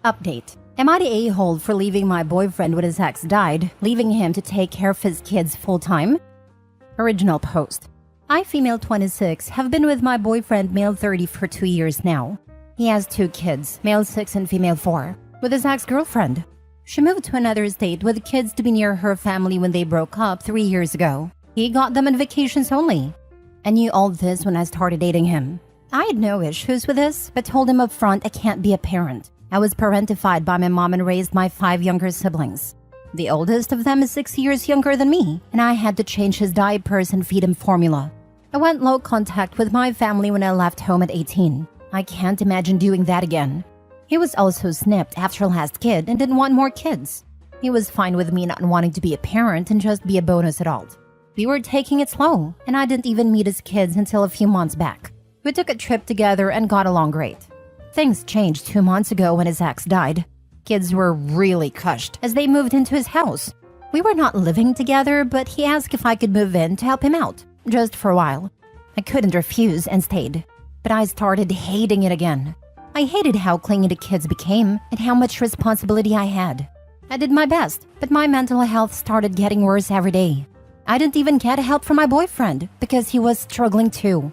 Update. Am I the a-hole for leaving my boyfriend when his ex died, leaving him to take care of his kids full-time? Original post. I, female 26, have been with my boyfriend, male 30, for 2 years now. He has 2 kids, male 6 and female 4, with his ex-girlfriend. She moved to another state with kids to be near her family when they broke up 3 years ago. He got them on vacations only. I knew all this when I started dating him. I had no issues with this, but told him up front I can't be a parent. I was parentified by my mom and raised my 5 younger siblings. The oldest of them is 6 years younger than me, and I had to change his diapers and feed him formula. I went low contact with my family when I left home at 18. I can't imagine doing that again. He was also snipped after last kid and didn't want more kids. He was fine with me not wanting to be a parent and just be a bonus adult. We were taking it slow, and I didn't even meet his kids until a few months back. We took a trip together and got along great. Things changed 2 months ago when his ex died. Kids were really crushed as they moved into his house. We were not living together, but he asked if I could move in to help him out, just for a while. I couldn't refuse and stayed, but I started hating it again. I hated how clingy the kids became and how much responsibility I had. I did my best, but my mental health started getting worse every day. I didn't even get help from my boyfriend because he was struggling too.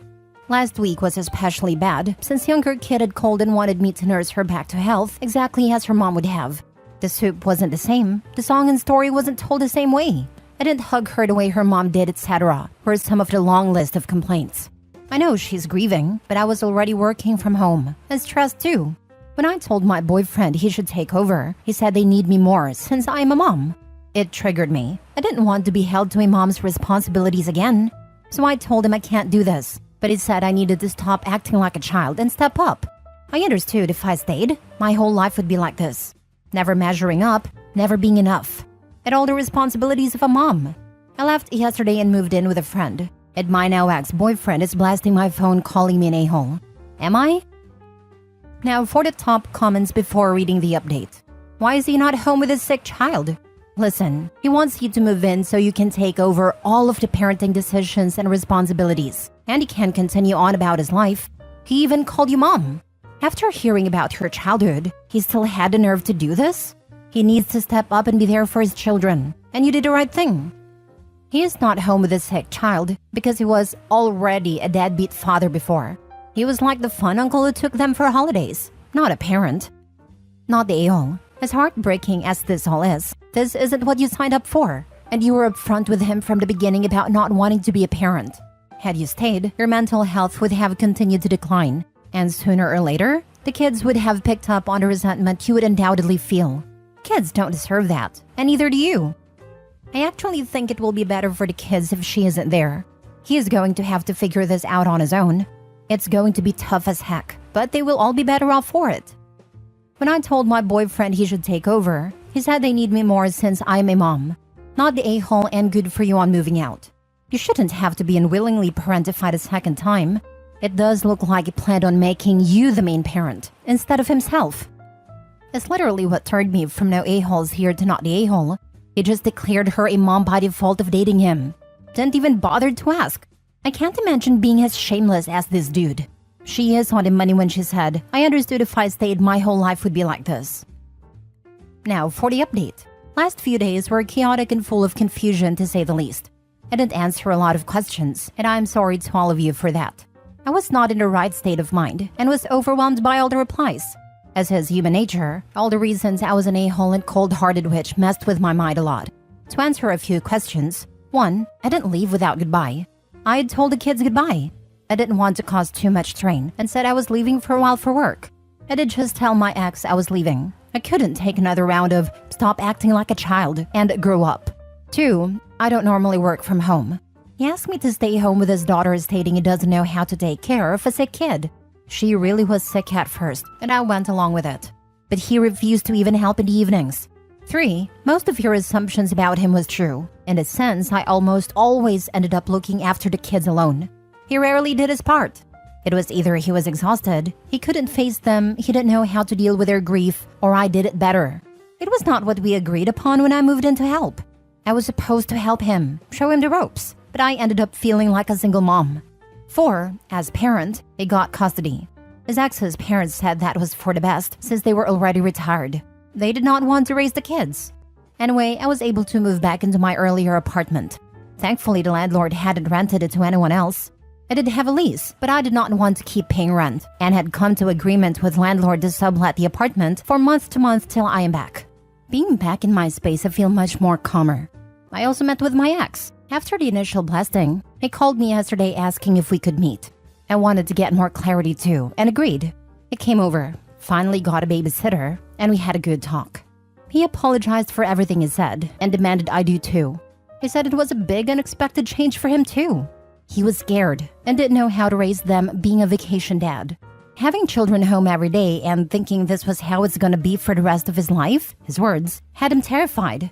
Last week was especially bad since younger kid had called and wanted me to nurse her back to health exactly as her mom would have. The soup wasn't the same, the song and story wasn't told the same way. I didn't hug her the way her mom did, etc. were some of the long list of complaints. I know she's grieving, but I was already working from home and stressed too. When I told my boyfriend he should take over, he said they need me more since I'm a mom. It triggered me. I didn't want to be held to my mom's responsibilities again. So I told him I can't do this, but he said I needed to stop acting like a child and step up. I understood if I stayed, my whole life would be like this. Never measuring up, never being enough. And all the responsibilities of a mom. I left yesterday and moved in with a friend. And my now ex-boyfriend is blasting my phone calling me an a-hole. Am I? Now for the top comments before reading the update. Why is he not home with his sick child? Listen, he wants you to move in so you can take over all of the parenting decisions and responsibilities. And he can continue on about his life. He even called you mom. After hearing about her childhood, he still had the nerve to do this? He needs to step up and be there for his children. And you did the right thing. He is not home with his sick child because he was already a deadbeat father before. He was like the fun uncle who took them for holidays, not a parent. Not the a-hole. As heartbreaking as this all is, this isn't what you signed up for. And you were upfront with him from the beginning about not wanting to be a parent. Had you stayed, your mental health would have continued to decline. And sooner or later, the kids would have picked up on the resentment you would undoubtedly feel. Kids don't deserve that, and neither do you. I actually think it will be better for the kids if she isn't there. He is going to have to figure this out on his own. It's going to be tough as heck, but they will all be better off for it. When I told my boyfriend he should take over, he said they need me more since I'm a mom. Not the a-hole and good for you on moving out. You shouldn't have to be unwillingly parentified a second time. It does look like he planned on making you the main parent, instead of himself. It's literally what turned me from no a-holes here to not the a-hole. He just declared her a mom by default of dating him. Didn't even bother to ask. I can't imagine being as shameless as this dude. She is on the money when she said, I understood if I stayed my whole life would be like this. Now for the update. Last few days were chaotic and full of confusion to say the least. I didn't answer a lot of questions, and I'm sorry to all of you for that. I was not in the right state of mind and was overwhelmed by all the replies. As is human nature, all the reasons I was an a-hole and cold-hearted witch messed with my mind a lot. To answer a few questions, 1. I didn't leave without goodbye. I had told the kids goodbye. I didn't want to cause too much strain and said I was leaving for a while for work. I did just tell my ex I was leaving. I couldn't take another round of stop acting like a child and grow up. 2. I don't normally work from home. He asked me to stay home with his daughter, stating he doesn't know how to take care of a sick kid. She really was sick at first, and I went along with it. But he refused to even help in the evenings. 3. Most of your assumptions about him was true. In a sense, I almost always ended up looking after the kids alone. He rarely did his part. It was either he was exhausted, he couldn't face them, he didn't know how to deal with their grief, or I did it better. It was not what we agreed upon when I moved in to help. I was supposed to help him, show him the ropes, but I ended up feeling like a single mom. 4. As parent, he got custody. His ex's parents said that was for the best since they were already retired. They did not want to raise the kids. Anyway, I was able to move back into my earlier apartment. Thankfully, the landlord hadn't rented it to anyone else. I did have a lease, but I did not want to keep paying rent and had come to agreement with landlord to sublet the apartment for month to month till I am back. Being back in my space, I feel much more calmer. I also met with my ex. After the initial blasting, he called me yesterday asking if we could meet. I wanted to get more clarity too, and agreed. He came over, finally got a babysitter, and we had a good talk. He apologized for everything he said and demanded I do too. He said it was a big unexpected change for him too. He was scared and didn't know how to raise them being a vacation dad. Having children home every day and thinking this was how it's gonna be for the rest of his life, his words, had him terrified.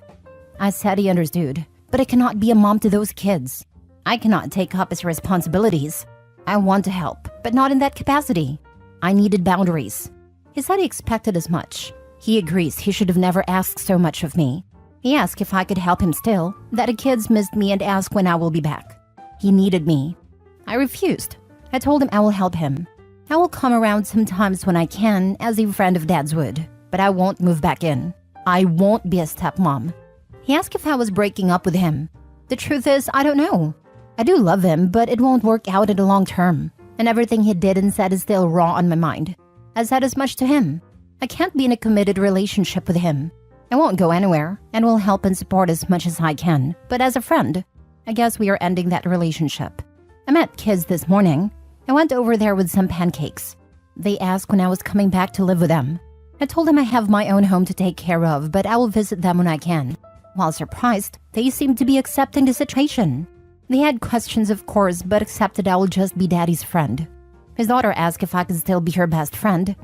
I said he understood, but I cannot be a mom to those kids. I cannot take up his responsibilities. I want to help, but not in that capacity. I needed boundaries. He said he expected as much. He agrees he should have never asked so much of me. He asked if I could help him still, that the kids missed me and asked when I will be back. He needed me. I refused. I told him I will help him. I will come around sometimes when I can, as a friend of Dad's would, but I won't move back in. I won't be a stepmom. He asked if I was breaking up with him. The truth is, I don't know. I do love him, but it won't work out in the long term, and everything he did and said is still raw on my mind. I said as much to him. I can't be in a committed relationship with him. I won't go anywhere, and will help and support as much as I can, but as a friend, I guess we are ending that relationship. I met kids this morning. I went over there with some pancakes. They asked when I was coming back to live with them. I told them I have my own home to take care of, but I will visit them when I can. While surprised, they seemed to be accepting the situation. They had questions, of course, but accepted I will just be Daddy's friend. His daughter asked if I could still be her best friend.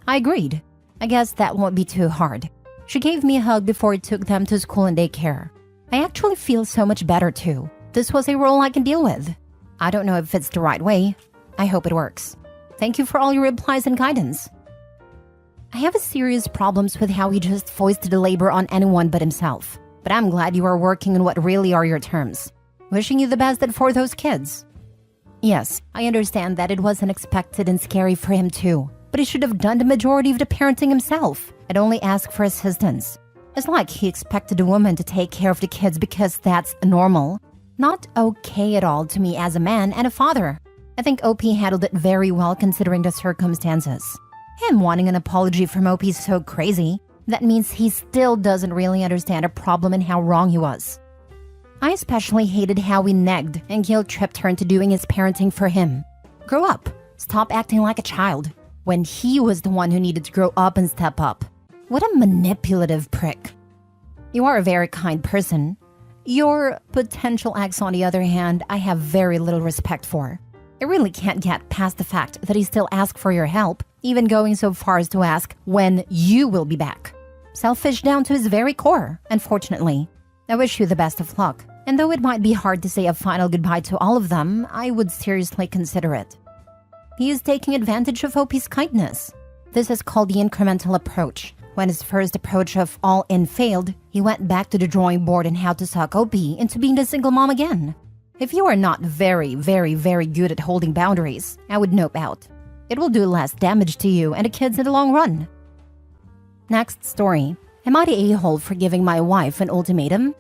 I agreed. I guess that won't be too hard. She gave me a hug before I took them to school and daycare. I actually feel so much better too. This was a role I can deal with. I don't know if it's the right way. I hope it works. Thank you for all your replies and guidance. I have serious problems with how he just foisted the labor on anyone but himself. But I'm glad you are working on what really are your terms. Wishing you the best for those kids. Yes, I understand that it was unexpected and scary for him too. But he should have done the majority of the parenting himself and only ask for assistance. It's like he expected a woman to take care of the kids because that's normal. Not okay at all to me as a man and a father. I think OP handled it very well considering the circumstances. Him wanting an apology from OP is so crazy. That means he still doesn't really understand a problem and how wrong he was. I especially hated how he negged and guilt-tripped her into doing his parenting for him. Grow up. Stop acting like a child. When he was the one who needed to grow up and step up. What a manipulative prick. You are a very kind person. Your potential ex, on the other hand, I have very little respect for. I really can't get past the fact that he still asks for your help, even going so far as to ask when you will be back. Selfish down to his very core, unfortunately. I wish you the best of luck, and though it might be hard to say a final goodbye to all of them, I would seriously consider it. He is taking advantage of OP's kindness. This is called the incremental approach. When his first approach of all in failed, he went back to the drawing board on how to suck OP into being a single mom again. If you are not very good at holding boundaries, I would nope out. It will do less damage to you and the kids in the long run. Next story. Am I the a-hole for giving my wife an ultimatum?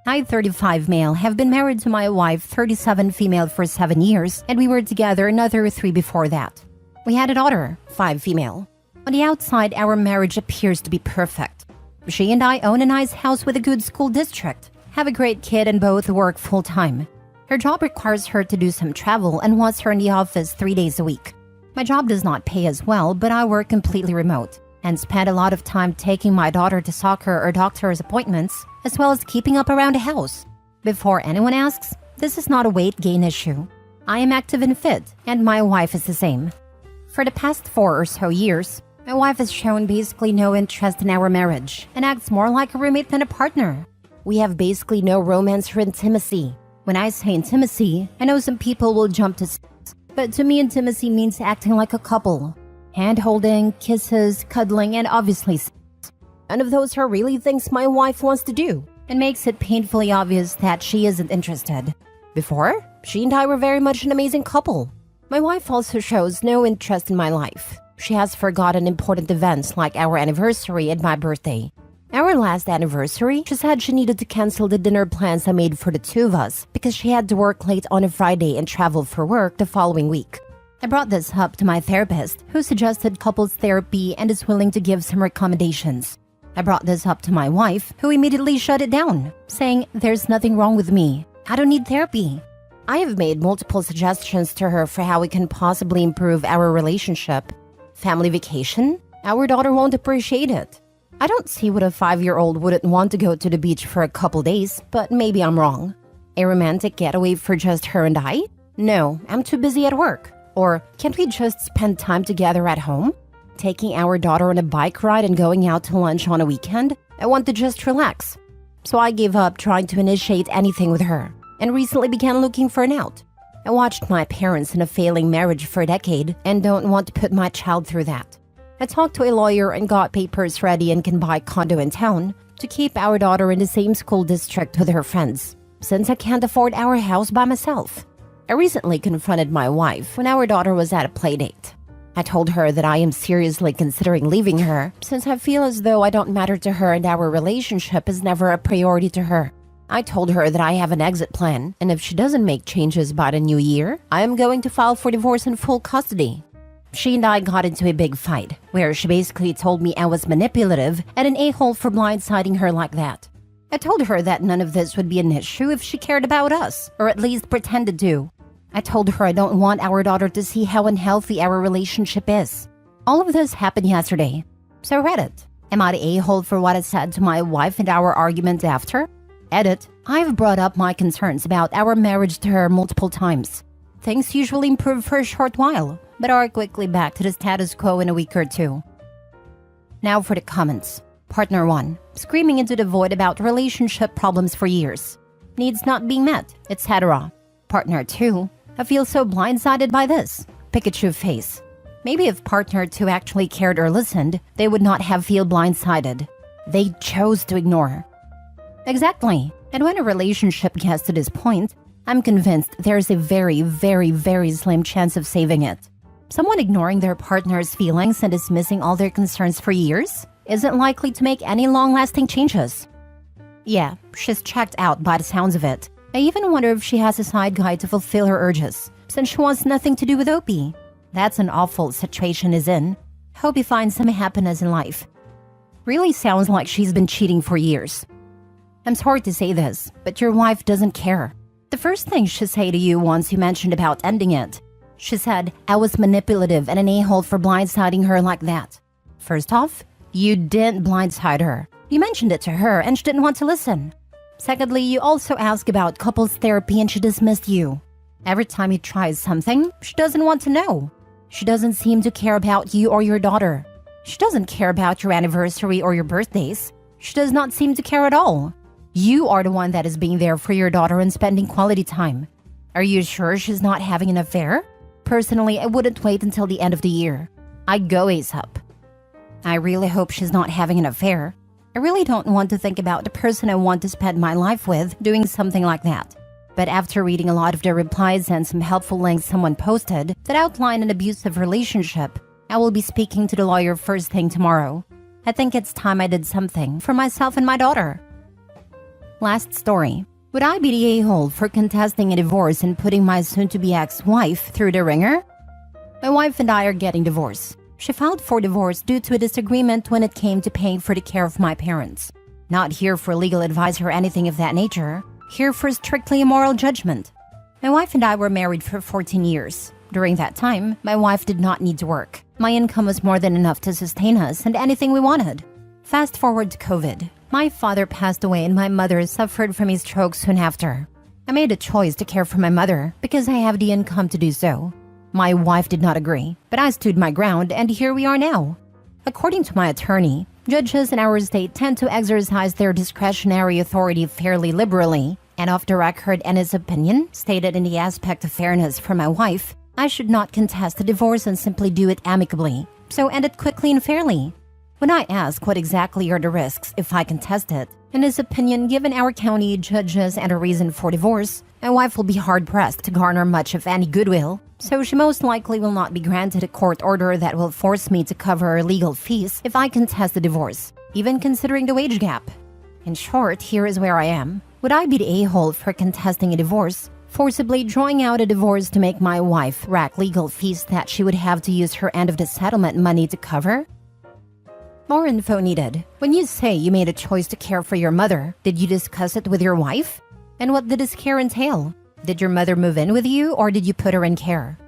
I, 35 male, have been married to my wife, 37 female, for 7 years, and we were together another 3 before that. We had a daughter, 5 female. On the outside, our marriage appears to be perfect. She and I own a nice house with a good school district, have a great kid, and both work full-time. Her job requires her to do some travel and wants her in the office 3 days a week. My job does not pay as well, but I work completely remote and spend a lot of time taking my daughter to soccer or doctor's appointments, as well as keeping up around the house. Before anyone asks, this is not a weight gain issue. I am active and fit, and my wife is the same. For the past 4 or so years, my wife has shown basically no interest in our marriage and acts more like a roommate than a partner. We have basically no romance or intimacy. When I say intimacy, I know some people will jump to sex, but to me intimacy means acting like a couple. Hand-holding, kisses, cuddling, and obviously sex. None of those are really things my wife wants to do, and makes it painfully obvious that she isn't interested. Before, she and I were very much an amazing couple. My wife also shows no interest in my life. She has forgotten important events like our anniversary and my birthday. Our last anniversary, she said she needed to cancel the dinner plans I made for the two of us because she had to work late on a Friday and travel for work the following week. I brought this up to my therapist, who suggested couples therapy and is willing to give some recommendations. I brought this up to my wife, who immediately shut it down, saying there's nothing wrong with me. I don't need therapy. I have made multiple suggestions to her for how we can possibly improve our relationship. Family vacation? Our daughter won't appreciate it. I don't see what a 5-year-old wouldn't want to go to the beach for a couple days, but maybe I'm wrong. A romantic getaway for just her and I? No, I'm too busy at work. Or can't we just spend time together at home? Taking our daughter on a bike ride and going out to lunch on a weekend? I want to just relax. So I gave up trying to initiate anything with her and recently began looking for an out. I watched my parents in a failing marriage for a decade and don't want to put my child through that. I talked to a lawyer and got papers ready and can buy a condo in town to keep our daughter in the same school district with her friends, since I can't afford our house by myself. I recently confronted my wife when our daughter was at a playdate. I told her that I am seriously considering leaving her since I feel as though I don't matter to her and our relationship is never a priority to her. I told her that I have an exit plan, and if she doesn't make changes by the new year, I am going to file for divorce in full custody. She and I got into a big fight, where she basically told me I was manipulative and an a-hole for blindsiding her like that. I told her that none of this would be an issue if she cared about us, or at least pretended to. I told her I don't want our daughter to see how unhealthy our relationship is. All of this happened yesterday, so read it. Am I the a-hole for what I said to my wife and our argument after? Edit. I've brought up my concerns about our marriage to her multiple times. Things usually improve for a short while, but are quickly back to the status quo in a week or two. Now for the comments. Partner 1, screaming into the void about relationship problems for years. Needs not being met, etc. Partner 2, I feel so blindsided by this. Pikachu face. Maybe if partner 2 actually cared or listened, they would not have feel blindsided. They chose to ignore. Exactly. And when a relationship gets to this point, I'm convinced there's a very, very, very slim chance of saving it. Someone ignoring their partner's feelings and dismissing all their concerns for years isn't likely to make any long-lasting changes. Yeah, she's checked out by the sounds of it. I even wonder if she has a side guy to fulfill her urges, since she wants nothing to do with Opie. That's an awful situation he's in. Hope he finds some happiness in life. Really sounds like she's been cheating for years. I'm sorry to say this, but your wife doesn't care. The first thing she said to you once you mentioned about ending it, she said, I was manipulative and an a-hole for blindsiding her like that. First off, you didn't blindside her. You mentioned it to her and she didn't want to listen. Secondly, you also asked about couples therapy and she dismissed you. Every time you try something, she doesn't want to know. She doesn't seem to care about you or your daughter. She doesn't care about your anniversary or your birthdays. She does not seem to care at all. You are the one that is being there for your daughter and spending quality time. Are you sure she's not having an affair? Personally, I wouldn't wait until the end of the year. I'd go ASAP. I really hope she's not having an affair. I really don't want to think about the person I want to spend my life with doing something like that. But after reading a lot of the replies and some helpful links someone posted that outline an abusive relationship, I will be speaking to the lawyer first thing tomorrow. I think it's time I did something for myself and my daughter. Last story. Would I be the a-hole for contesting a divorce and putting my soon-to-be ex-wife through the ringer? My wife and I are getting divorced. She filed for divorce due to a disagreement when it came to paying for the care of my parents. Not here for legal advice or anything of that nature. Here for strictly a moral judgment. My wife and I were married for 14 years. During that time, my wife did not need to work. My income was more than enough to sustain us and anything we wanted. Fast forward to COVID. My father passed away and my mother suffered from a stroke soon after. I made a choice to care for my mother because I have the income to do so. My wife did not agree, but I stood my ground and here we are now. According to my attorney, judges in our state tend to exercise their discretionary authority fairly liberally, and off the record and his opinion, stated in the aspect of fairness for my wife, I should not contest the divorce and simply do it amicably, so end it quickly and fairly. When I ask what exactly are the risks if I contest it, in his opinion, given our county judges and a reason for divorce, my wife will be hard-pressed to garner much of any goodwill, so she most likely will not be granted a court order that will force me to cover her legal fees if I contest the divorce, even considering the wage gap. In short, here is where I am. Would I be the a-hole for contesting a divorce, forcibly drawing out a divorce to make my wife rack legal fees that she would have to use her end of the settlement money to cover? More info needed. When you say you made a choice to care for your mother, did you discuss it with your wife? And what did this care entail? Did your mother move in with you or did you put her in care?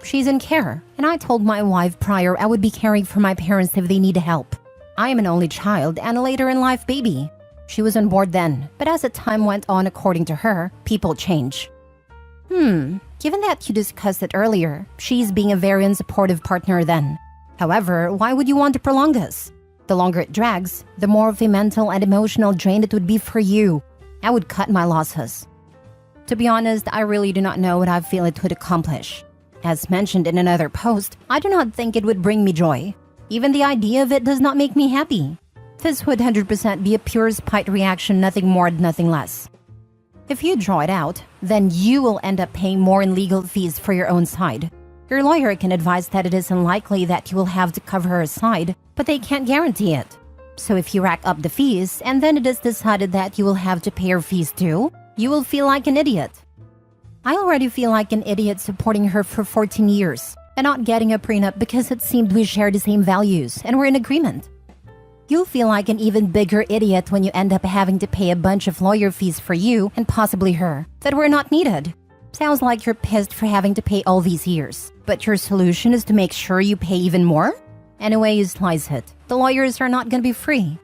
She's in care, and I told my wife prior I would be caring for my parents if they need help. I am an only child and a later-in-life baby. She was on board then, but as the time went on, according to her, people change. Given that you discussed it earlier, she's being a very unsupportive partner then. However, why would you want to prolong this? The longer it drags, the more of a mental and emotional drain it would be for you. I would cut my losses. To be honest, I really do not know what I feel it would accomplish. As mentioned in another post, I do not think it would bring me joy. Even the idea of it does not make me happy. This would 100% be a pure spite reaction, nothing more and nothing less. If you draw it out, then you will end up paying more in legal fees for your own side. Your lawyer can advise that it is unlikely that you will have to cover her side, but they can't guarantee it. So if you rack up the fees and then it is decided that you will have to pay her fees too, you will feel like an idiot. I already feel like an idiot supporting her for 14 years and not getting a prenup because it seemed we shared the same values and were in agreement. You'll feel like an even bigger idiot when you end up having to pay a bunch of lawyer fees for you and possibly her that were not needed. Sounds like you're pissed for having to pay all these years, but your solution is to make sure you pay even more? Any way you slice it, the lawyers are not going to be free.